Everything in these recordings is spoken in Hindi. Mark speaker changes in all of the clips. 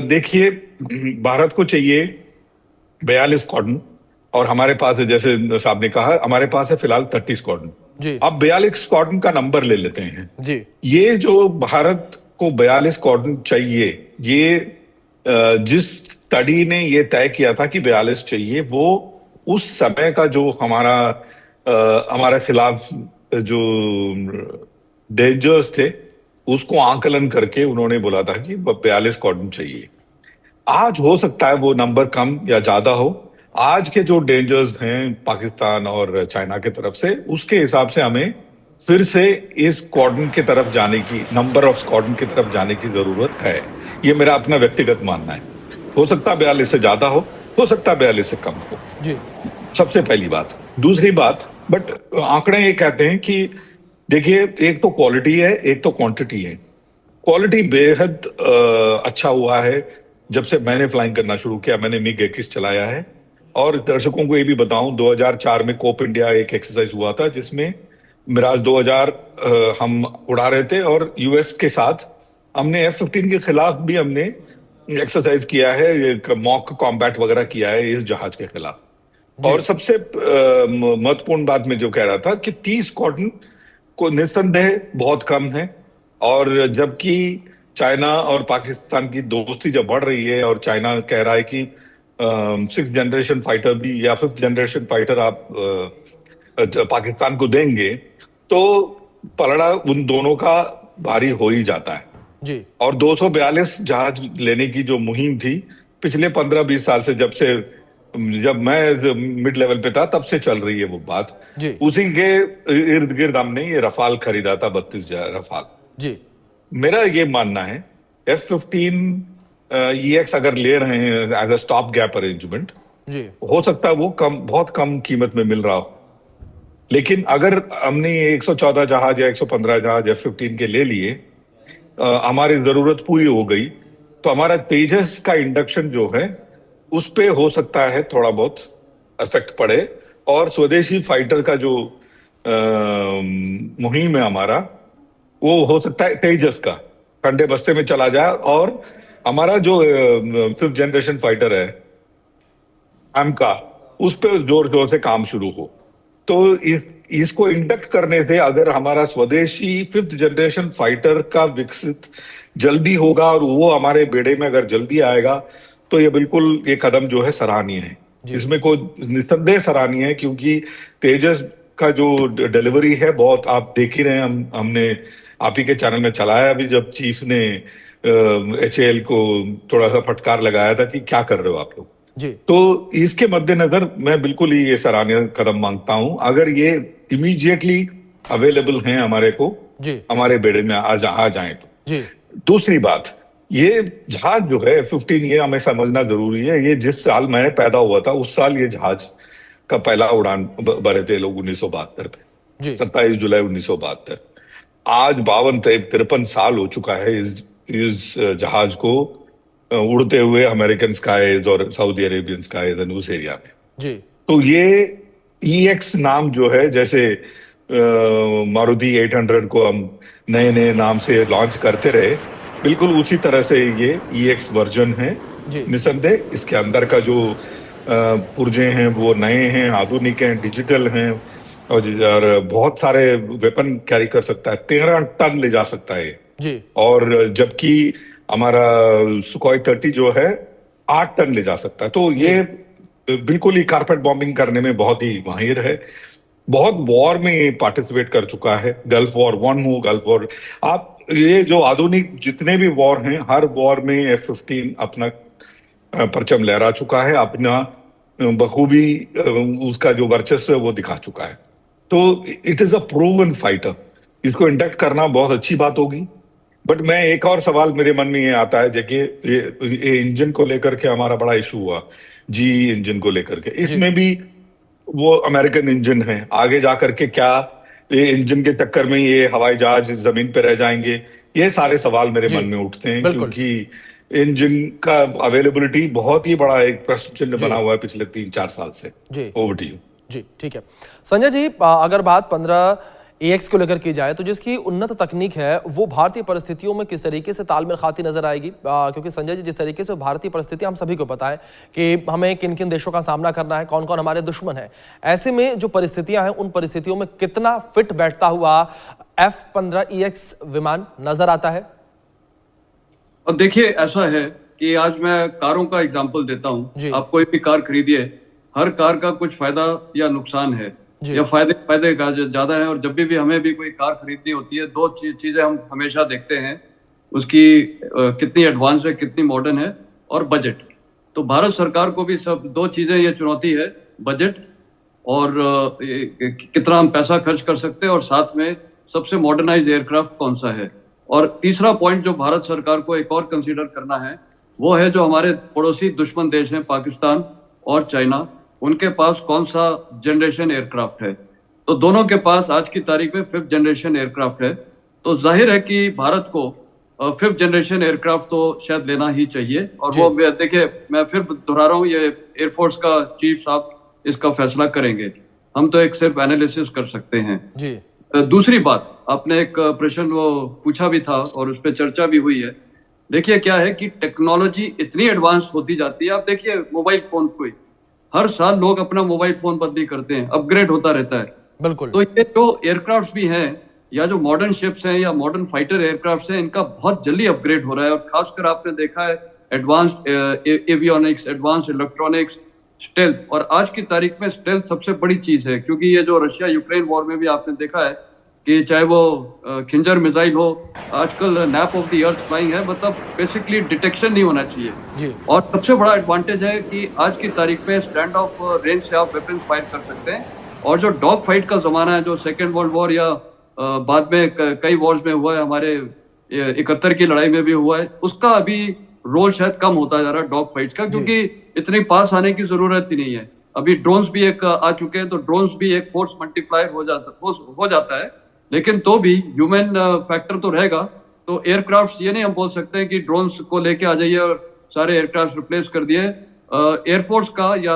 Speaker 1: देखिए, भारत को चाहिए 42 स्क्वाड्रन। और हमारे पास है, जैसे साहब ने कहा, हमारे पास है फिलहाल 30 स्क्वाड्रन।
Speaker 2: जी।
Speaker 1: अब 42 स्क्वाड्रन का नंबर ले लेते हैं।
Speaker 2: जी।
Speaker 1: ये जो भारत को 42 स्क्वाड्रन चाहिए, ये जिस स्टडी ने ये तय किया था कि 42 चाहिए, वो उस समय का जो हमारा खिलाफ जो डेंजर्स थे, उसको आकलन करके उन्होंने बोला था कि 42 स्क्वाड्रन चाहिए। आज हो सकता है वो नंबर कम या ज्यादा हो। आज के जो डेंजर्स हैं पाकिस्तान और चाइना की तरफ से, उसके हिसाब से हमें फिर से इस स्क्वाड्रन की तरफ जाने की, नंबर ऑफ स्क्वाड्रन की तरफ जाने की जरूरत है। ये मेरा अपना व्यक्तिगत मानना है। हो सकता है 42 से ज्यादा हो सकता है 42 से कम हो।
Speaker 2: जी।
Speaker 1: सबसे पहली बात। दूसरी बात, बट आंकड़े ये कहते हैं कि देखिए, एक तो क्वालिटी है, एक तो क्वांटिटी है। क्वालिटी बेहद अच्छा हुआ है जब से मैंने फ्लाइंग करना शुरू किया। मैंने मिग 21 चलाया है। और दर्शकों को ये भी बताऊं, 2004 में कोप इंडिया एक एक्सरसाइज हुआ था जिसमें मिराज 2000 हम उड़ा रहे थे, और यूएस के साथ हमने F-15 के खिलाफ भी हमने एक्सरसाइज किया है, एक मॉक कॉम्बैट वगैरह किया है इस जहाज के खिलाफ।
Speaker 2: जी।
Speaker 1: और सबसे महत्वपूर्ण बात मैं जो कह रहा था कि 30 कॉटन को निस्संदेह बहुत कम है। और जबकि चाइना और पाकिस्तान की दोस्ती जब बढ़ रही है, और चाइना कह रहा है कि 6th जनरेशन फाइटर भी या 5th जनरेशन फाइटर आप पाकिस्तान को देंगे, तो पलड़ा उन दोनों का भारी हो ही जाता है।
Speaker 2: जी।
Speaker 1: और 242 जहाज लेने की जो मुहिम थी पिछले 15-20 साल से, जब मैं मिड लेवल पे था, तब से चल रही है वो बात।
Speaker 2: जी।
Speaker 1: उसी के इर्द गिर्द हमने ये रफाल खरीदा था, 32 रफाल।
Speaker 2: जी।
Speaker 1: मेरा ये मानना है, F-15 EX अगर ले रहे हैं as a stop gap arrangement,
Speaker 2: जी।
Speaker 1: हो सकता है वो बहुत कम कीमत में मिल रहा हो। लेकिन अगर हमने ये 114 जहाज या 115 जहाज F-15 के ले लिए, हमारी जरूरत पूरी हो गई, तो हमारा तेजस का इंडक्शन जो है, उस पे हो सकता है थोड़ा बहुत इफेक्ट पड़े। और स्वदेशी फाइटर का जो मुहिम है हमारा, वो हो सकता है तेजस का ठंडे बस्ते में चला जाए, और हमारा जो 5th जनरेशन फाइटर है एम का, उस पे जोर जोर से काम शुरू हो। तो इसको इंडक्ट करने से अगर हमारा स्वदेशी 5th जनरेशन फाइटर का विकसित जल्दी होगा, और वो हमारे बेड़े में अगर जल्दी आएगा, तो ये बिल्कुल ये कदम जो है सराहनीय है।
Speaker 2: जी।
Speaker 1: इसमें कोई निस्संदेह सराहनीय है, क्योंकि तेजस का जो डिलीवरी है, बहुत आप देख ही रहे हैं। हमने आप ही के चैनल में चलाया भी, जब चीफ ने HAL को थोड़ा सा फटकार लगाया था कि क्या कर रहे हो आप लोग।
Speaker 2: जी।
Speaker 1: तो इसके मद्देनजर मैं बिल्कुल ही ये सराहनीय कदम मांगता हूं, अगर ये इमीडिएटली अवेलेबल हैं हमारे को,
Speaker 2: जी।
Speaker 1: हमारे बेड़े में आ जाएं तो।
Speaker 2: जी।
Speaker 1: दूसरी बात, ये जहाज जो है F-15, ये हमें समझना जरूरी है। ये जिस साल मैं पैदा हुआ था, उस साल ये जहाज का पहला उड़ान भरे थे लोग, 1972 पे,
Speaker 2: जी।
Speaker 1: 27 जुलाई 1972। आज 52-53 साल हो चुका है इस जहाज को उड़ते हुए अमेरिकन स्काईज और सऊदी अरेबियन स्काईज एंड उस एरिया में।
Speaker 2: जी।
Speaker 1: तो ये EX नाम जो है, जैसे मारुति 800 को हम नए नए नाम से लॉन्च करते रहे, बिल्कुल उसी तरह से ये EX वर्जन है।
Speaker 2: जी।
Speaker 1: निसंदेह इसके अंदर का जो पुर्जे हैं वो नए हैं, आधुनिक हैं, डिजिटल हैं। और बहुत सारे वेपन कैरी कर सकता है, 13 टन ले जा सकता है।
Speaker 2: जी।
Speaker 1: और जबकि हमारा सुखोई 30 जो है 8 टन ले जा सकता है। तो
Speaker 2: जी।
Speaker 1: ये बिल्कुल ही कारपेट बॉम्बिंग करने में बहुत ही माहिर है। बहुत वॉर में पार्टिसिपेट कर चुका है, गल्फ वॉर 1 हो, गल्फ वॉर, आप ये जो आधुनिक जितने भी वॉर हैं, हर वॉर में F-15 अपना परचम लहरा चुका है, अपना बखूबी उसका जो वर्चस्व है वो दिखा चुका है। तो it is a proven fighter. इसको इंडक्ट करना बहुत अच्छी बात होगी। बट मैं एक और सवाल मेरे मन में ये आता है, देखिए, ये इंजन को लेकर के हमारा बड़ा इशू हुआ, जी इंजन को लेकर के।
Speaker 2: जी।
Speaker 1: इसमें भी वो अमेरिकन इंजन है, आगे जाकर के क्या ये इंजन के चक्कर में ये हवाई जहाज जमीन पे रह जाएंगे, ये सारे सवाल मेरे
Speaker 2: जी।
Speaker 1: मन में उठते हैं।
Speaker 2: बिल्कुल।
Speaker 1: क्योंकि इंजन का अवेलेबिलिटी बहुत ही बड़ा एक प्रश्न चिन्ह
Speaker 2: जी।
Speaker 1: बना हुआ है पिछले 3-4 साल से।
Speaker 2: जी।
Speaker 1: Over to you.
Speaker 2: जी। ठीक है संजय जी, अगर बात 15 AX को लेकर की जाए तो जिसकी उन्नत तकनीक है वो भारतीय परिस्थितियों में किस तरीके से तालमेल खाती नजर आएगी? क्योंकि संजय जी, जिस तरीके से भारतीय परिस्थितियां हम सभी को पता है कि हमें किन किन देशों का सामना करना है, कौन कौन हमारे दुश्मन है, ऐसे में जो परिस्थितियां हैं उन परिस्थितियों में कितना फिट बैठता हुआ F-15EX विमान नजर आता है?
Speaker 3: अब देखिए, ऐसा है कि आज मैं कारों का एग्जांपल देता हूं। आप कोई भी कार खरीदिए, हर कार का कुछ फायदा या नुकसान है, या फायदे का ज्यादा है। और जब भी हमें भी कोई कार खरीदनी होती है, दो चीजें हम हमेशा देखते हैं, उसकी कितनी एडवांस है, कितनी मॉडर्न है, और बजट। तो भारत सरकार को भी सब दो चीजें ये चुनौती है, बजट और कितना हम पैसा खर्च कर सकते हैं, और साथ में सबसे मॉडर्नाइज एयरक्राफ्ट कौन सा है। और तीसरा पॉइंट जो भारत सरकार को एक और कंसीडर करना है, वो है जो हमारे पड़ोसी दुश्मन देश हैं, पाकिस्तान और चाइना, उनके पास कौन सा जनरेशन एयरक्राफ्ट है। तो दोनों के पास आज की तारीख में 5th जनरेशन एयरक्राफ्ट है। तो जाहिर है कि भारत को 5th जनरेशन एयरक्राफ्ट तो शायद लेना ही चाहिए। और वो देखिए, मैं फिर दोहरा रहा हूँ, ये एयरफोर्स का चीफ साहब इसका फैसला करेंगे, हम तो एक सिर्फ एनालिसिस कर सकते हैं जी। दूसरी बात, आपने एक प्रश्न वो पूछा भी था और उस पर चर्चा भी हुई है। देखिए, क्या है कि टेक्नोलॉजी इतनी एडवांस होती जाती है। आप देखिए, मोबाइल फोन को हर साल लोग अपना मोबाइल फोन बदली करते हैं, अपग्रेड होता रहता है। बिल्कुल। तो ये जो एयरक्राफ्ट भी हैं, या जो मॉडर्न शिप्स हैं या मॉडर्न फाइटर एयरक्राफ्ट हैं, इनका बहुत जल्दी अपग्रेड हो रहा है। और खासकर आपने देखा है advance avionics, advance electronics, stealth. और आज की तारीख में स्टेल्थ सबसे बड़ी चीज है, क्योंकि ये जो रशिया यूक्रेन वॉर में भी आपने देखा है कि चाहे वो खिंजर मिसाइल हो, आजकल nap of the earth flying है, मतलब बेसिकली डिटेक्शन नहीं होना चाहिए जी। और सबसे बड़ा एडवांटेज है कि आज की तारीख में स्टैंड ऑफ रेंज से आप वेपन फायर कर सकते हैं। और जो डॉग फाइट का जमाना है, जो सेकेंड वर्ल्ड वॉर या बाद में कई वॉर्स में हुआ है, हमारे 71 की लड़ाई में भी हुआ है, उसका अभी रोल शायद कम होता जा रहा है डॉग फाइट्स का, क्योंकि इतनी पास आने की जरूरत ही नहीं है। अभी ड्रोन्स भी एक आ चुके हैं, तो ड्रोन्स भी एक फोर्स मल्टीप्लायर हो जाता है, लेकिन तो भी ह्यूमन फैक्टर तो रहेगा। तो एयरक्राफ्ट ये नहीं हम बोल सकते हैं कि ड्रोन्स को लेके आ जाइए और सारे एयरक्राफ्ट रिप्लेस कर दिए। एयरफोर्स का या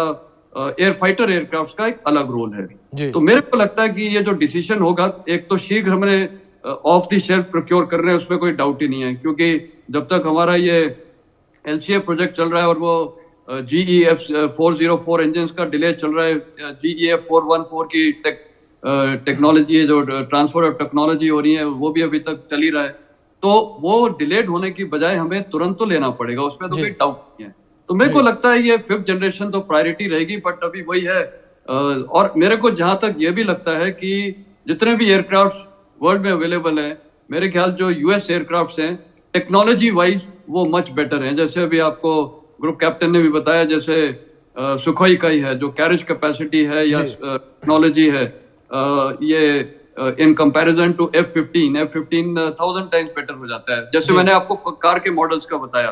Speaker 3: एयर फाइटर एयरक्राफ्ट का एक अलग रोल है। तो मेरे को लगता है कि ये जो डिसीजन होगा, एक तो शीघ्र हमने ऑफ द शेल्फ प्रोक्योर कर रहे हैं, उसमें कोई डाउट ही नहीं है, क्योंकि जब तक हमारा ये LCA प्रोजेक्ट चल रहा है और वो GEF 404 इंजन का डिले चल रहा है, GEF 414 की टेक्नोलॉजी, जो ट्रांसफर ऑफ टेक्नोलॉजी हो रही है, वो भी अभी तक चल ही रहा है। तो वो डिलेड होने की बजाय हमें तुरंत तो लेना पड़ेगा, उसमें तो कोई डाउट नहीं है। तो मेरे को लगता है ये 5th जनरेशन तो प्रायोरिटी रहेगी, बट अभी वही है। और मेरे को जहां तक ये भी लगता है कि जितने भी एयरक्राफ्ट वर्ल्ड में अवेलेबल है, मेरे ख्याल जो US एयरक्राफ्ट हैं, टेक्नोलॉजी वाइज वो मच बेटर हैं। जैसे अभी आपको ग्रुप कैप्टन ने भी बताया, जैसे सुखोई का ही है, जो कैरेज कैपेसिटी है या टेक्नोलॉजी है, ये in comparison to F-15 1000 times better हो जाता है, जैसे मैंने आपको कार के मॉडल्स का बताया।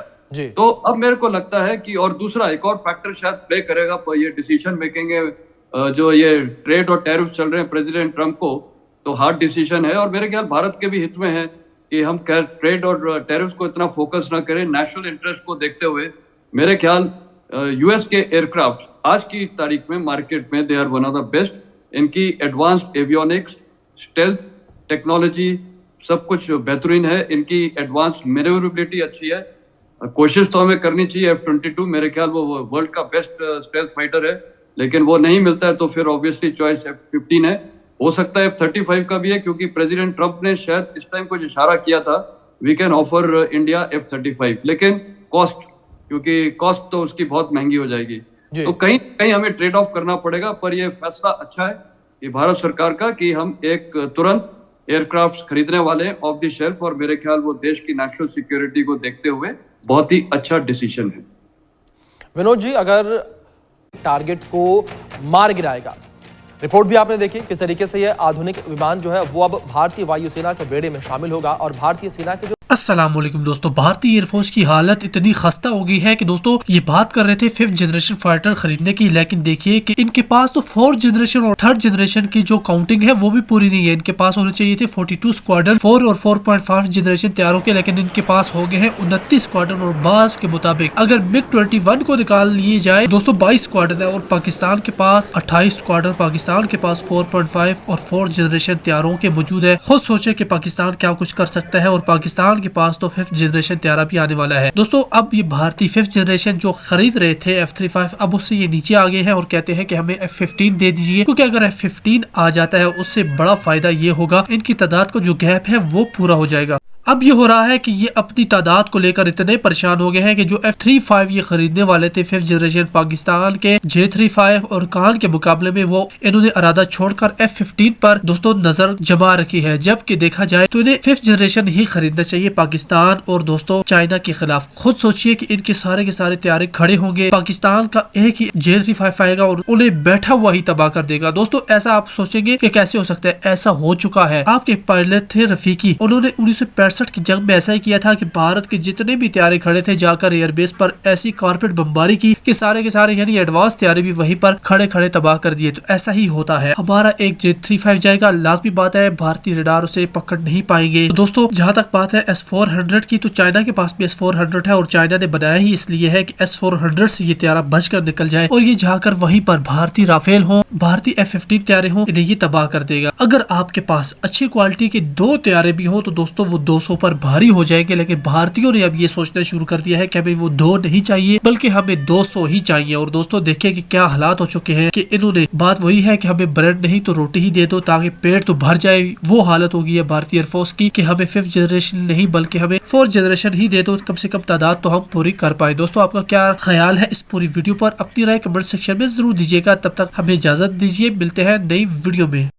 Speaker 3: तो अब मेरे को लगता है कि और दूसरा एक और फैक्टर शायद प्ले करेगा ये डिसीजन मेकिंग है, जो ये ट्रेड और टैरिफ चल रहे हैं प्रेसिडेंट ट्रम्प को, तो हार्ड डिसीजन है। और मेरे ख्याल भारत के भी हित में है कि हम ट्रेड और टैरिफ को इतना फोकस ना करें, नेशनल इंटरेस्ट को देखते हुए। मेरे ख्याल US के एयरक्राफ्ट आज की तारीख में मार्केट में they are one of the best. इनकी एडवांस्ड एवियोनिक्स, स्टेल्थ टेक्नोलॉजी सब कुछ बेहतरीन है, इनकी एडवांस मैन्यूवरेबिलिटी अच्छी है। कोशिश तो हमें करनी चाहिए F-22, मेरे ख्याल वो वर्ल्ड का बेस्ट स्टेल्थ फाइटर है, लेकिन वो नहीं मिलता है तो फिर ऑब्वियसली चॉइस F-15 है। हो सकता है F-35 का भी है, क्योंकि प्रेसिडेंट ट्रम्प ने शायद इस टाइम कुछ इशारा किया था, we can offer India F-35, लेकिन कॉस्ट, क्योंकि कॉस्ट तो उसकी बहुत महंगी हो जाएगी, तो कहीं कहीं हमें ट्रेड ऑफ करना पड़ेगा। पर यह फैसला अच्छा है कि भारत सरकार का, कि हम एक तुरंत एयरक्राफ्ट खरीदने वाले हैं ऑफ द शेल्फ, और मेरे ख्याल वो देश की नेशनल सिक्योरिटी को देखते हुए बहुत ही अच्छा डिसीजन है।
Speaker 2: विनोद जी, अगर टारगेट को मार गिराएगा, रिपोर्ट भी आपने देखी किस तरीके से यह आधुनिक विमान जो है वो अब भारतीय वायुसेना के बेड़े में शामिल होगा, और भारतीय सेना के जो
Speaker 4: अस्सलाम वालेकुम दोस्तों, भारतीय एयरफोर्स की हालत इतनी खस्ता हो गई है कि दोस्तों ये बात कर रहे थे 5th जनरेशन फाइटर खरीदने की, लेकिन देखिए कि इनके पास तो 4th जनरेशन और 3rd जनरेशन की जो काउंटिंग है वो भी पूरी नहीं है। इनके पास होने चाहिए थे 42 स्क्वाड्रन 4 और 4.5 जनरेशन तैयारों के, लेकिन इनके पास हो गए हैं 29 स्क्वाड्रन और बास के मुताबिक अगर MiG-21 को निकाल लिए जाए दोस्तों 22 स्क्वाड्रन है और पाकिस्तान के पास 28 स्क्वाड्रन, पाकिस्तान के पास 4.5 और 4th जनरेशन तैयारों के मौजूद है। खुद सोचे कि पाकिस्तान क्या कुछ कर सकता है, और पाकिस्तान के पास तो 5th जनरेशन तैयारा भी आने वाला है। दोस्तों अब ये भारतीय 5th जनरेशन जो खरीद रहे थे F-35, अब उससे ये नीचे आ गए हैं और कहते हैं कि हमें F-15 दे दीजिए, क्योंकि अगर F-15 आ जाता है उससे बड़ा फायदा ये होगा, इनकी तादाद का जो गैप है वो पूरा हो जाएगा। अब ये हो रहा है कि ये अपनी तादाद को लेकर इतने परेशान हो गए हैं कि जो F-35 ये खरीदने वाले थे 5th जनरेशन पाकिस्तान के J-35 और कान के मुकाबले में, वो इन्होंने इरादा छोड़कर F-15 पर दोस्तों नजर जमा रखी है। जबकि देखा जाए तो इन्हें 5th जनरेशन ही खरीदना चाहिए पाकिस्तान और दोस्तों चाइना के खिलाफ। खुद सोचिए कि इनके सारे के सारे तैयारे खड़े होंगे, पाकिस्तान का एक ही J-35 आएगा और उन्हें बैठा हुआ ही तबाह कर देगा। दोस्तों ऐसा आप सोचेंगे कि कैसे हो सकता है, ऐसा हो चुका है। आपके पायलट थे रफीकी, उन्होंने 1965 की जंग में ऐसा ही किया था कि भारत के जितने भी तैयारे खड़े थे जाकर एयरबेस पर ऐसी कारपेट बमबारी की कि सारे के सारे यानी एडवांस तैयारे भी वहीं पर खड़े खड़े तबाह कर दिए। तो ऐसा ही होता है, हमारा एक J-35 जाएगा, लाजमी बात है भारतीय रडार उसे पकड़ नहीं पाएंगे। तो दोस्तों जहां तक बात है S-400 की, तो चाइना के पास भी S-400 है और चाइना ने बनाया ही इसलिए है कि S-400 से ये तैयारा बचकर निकल जाए और ये जाकर वहीं पर भारतीय राफेल हो, भारतीय F-15 तैयारे हो, इन्हें ये तबाह कर देगा। अगर आपके पास अच्छी क्वालिटी के 2 तैयारे भी हो तो दोस्तों वो 200 पर भारी हो जाएंगे, लेकिन भारतीयों ने अब ये सोचना शुरू कर दिया है कि हमें वो 2 नहीं चाहिए बल्कि हमें 200 ही चाहिए। और दोस्तों देखिए कि क्या हालात हो चुके हैं कि इन्होंने, बात वही है कि हमें ब्रेड नहीं तो रोटी ही दे दो ताकि पेट तो भर जाए, वो हालत हो गई है भारतीय एयरफोर्स की कि हमें 5th जनरेशन नहीं बल्कि हमें 4th जनरेशन ही दे दो, कम से कम तादाद तो हम पूरी कर पाए। दोस्तों आपका क्या ख्याल है इस पूरी वीडियो पर, अपनी राय कमेंट सेक्शन में जरूर दीजिएगा। तब तक हमें इजाजत दीजिए, मिलते हैं नई वीडियो में।